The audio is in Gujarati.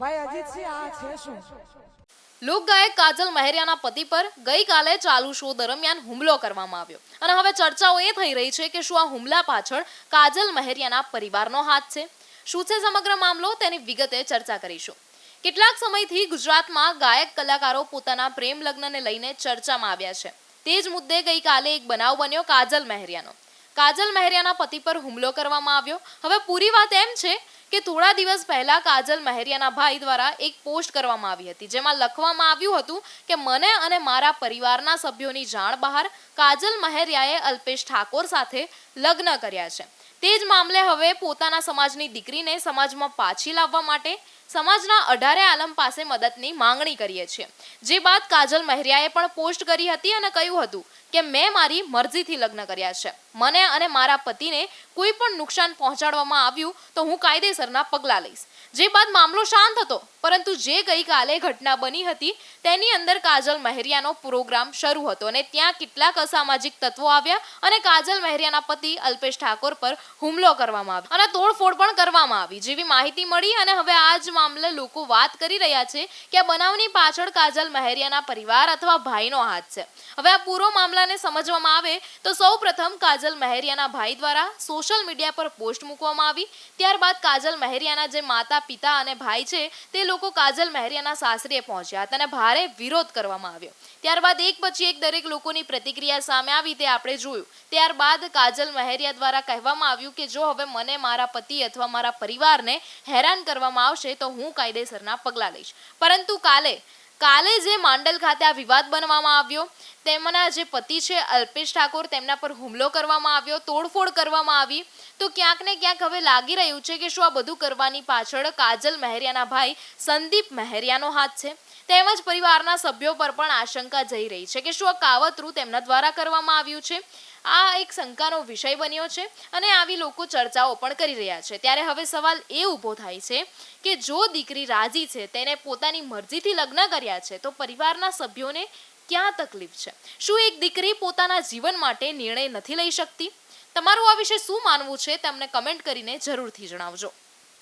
ભાઈ અજીતસિંહ આ છે શું? લોકગાયક કાજલ મહેરિયાના પતિ પર ગઈકાલે ચાલુ શો દરમિયાન હુમલો કરવામાં આવ્યો અને હવે ચર્ચાઓ એ થઈ રહી છે કે શું આ હુમલા પાછળ કાજલ મહેરિયાના પરિવારનો હાથ છે? શું છે સમગ્ર મામલો, તેની વિગતે ચર્ચા કરીશું. કેટલાક સમયથી ગુજરાતમાં ગાયક કલાકારો પોતાના પ્રેમ લગ્નને લઈને ચર્ચામાં આવ્યા છે. તે જ મુદ્દે ગઈકાલે એક બનાવ બન્યો કાજલ મહેરિયાનો. કાજલ મહેરિયાના પતિ પર હુમલો કરવામાં આવ્યો. હવે પૂરી વાત એમ છે કે થોડા દિવસ પહેલા કાજલ મહેરિયાના ભાઈ દ્વારા એક પોસ્ટ કરવામાં આવી હતી, જેમાં લખવામાં આવ્યું હતું કે મને અને મારા પરિવારના સભ્યોની જાણ બહાર કાજલ મહેરિયાએ અલ્પેશ ઠાકોર સાથે લગ્ન કર્યા છે. તે જ મામલે હવે પોતાના સમાજની દીકરીને સમાજમાં પાછી લાવવા માટે સમાજના 18 આલમ પાસે મદદની માંગણી કરીએ છીએ. જે બાદ કાજલ મહેરિયાએ પણ પોસ્ટ કરી હતી અને કહ્યું હતું કે મેં મારી મરજીથી લગ્ન કર્યા છે. મને અને મારા પતિને કોઈ પણ નુકસાન પહોંચાડવામાં આવ્યું તો હું કાયદેસરના પગલાં લઈશ. જે બાદ મામલો શાંત હતો, પરંતુ જે ગઈકાલે ઘટના બની હતી તેની અંદર કાજલ મહેરિયાનો પ્રોગ્રામ શરૂ હતો અને ત્યાં કેટલાક અસામાજિક તત્વો આવ્યા અને કાજલ મહેરિયાના પતિ અલ્પેશ ઠાકોર પર હુમલો કરવામાં આવ્યો અને તોડફોડ પણ કરવામાં આવી જેવી માહિતી મળી. અને હવે આ જ મામલે લોકો વાત કરી રહ્યા છે કે આ બનાવની પાછળ કાજલ મહેરિયાના પરિવાર અથવા ભાઈનો હાથ છે. હવે આ પૂરો મામલાને સમજવામાં આવે તો સૌપ્રથમ કાજલ મહેરિયાના ભાઈ દ્વારા સોશિયલ મીડિયા પર પોસ્ટ મૂકવામાં આવી. ત્યારબાદ કાજલ મહેરિયાના જે માતા પિતા અને ભાઈ છે તે લોકો કાજલ મહેરિયાના સાસરીએ પહોંચ્યા હતા અને ભારે વિરોધ કરવામાં આવ્યો. ત્યારબાદ એક પછી એક દરેક લોકોની પ્રતિક્રિયા સામે આવી તે આપણે જોયું. ત્યારબાદ કાજલ મહેરિયા દ્વારા કહેવામાં આવ્યું કે જો હવે મને મારા પતિ અથવા મારા પરિવારને હેરાન કરવામાં આવશે તો હું કાયદેસરના પગલાં લઈશ. પરંતુ કાલે જે માંડલ ખાતે આ વિવાદ બનવામાં આવ્યો, તેમના જે પતિ છે અલ્પેશ ઠાકોર, તેમના પર હુમલો કરવામાં આવ્યો, તોડફોડ કરવામાં આવી, તો ક્યાંક ને ક્યાંક હવે લાગી રહ્યું છે કે શું આ બધું કરવાની પાછળ કાજલ મહેરિયાના ભાઈ સંદીપ મહેરિયાનો હાથ છે? તેમજ પરિવારના સભ્યો પર પણ આશંકા જઈ રહી છે કે શું આ કાવતરું તેમના દ્વારા કરવામાં આવ્યું છે? આ એક શંકાનો વિષય બન્યો છે અને આવી લોકો ચર્ચાઓ પણ કરી રહ્યા છે. ત્યારે હવે સવાલ એ ઊભો થાય છે કે જો દીકરી રાજી છે, તેને પોતાની મરજીથી લગ્ન કર્યા છે, તો પરિવારના સભ્યોને ક્યાં તકલીફ છે? શું એક દીકરી પોતાના જીવન માટે નિર્ણય નથી લઈ શકતી? તમારું આ વિશે શું માનવું છે તમને કમેન્ટ કરીને જરૂરથી જણાવજો.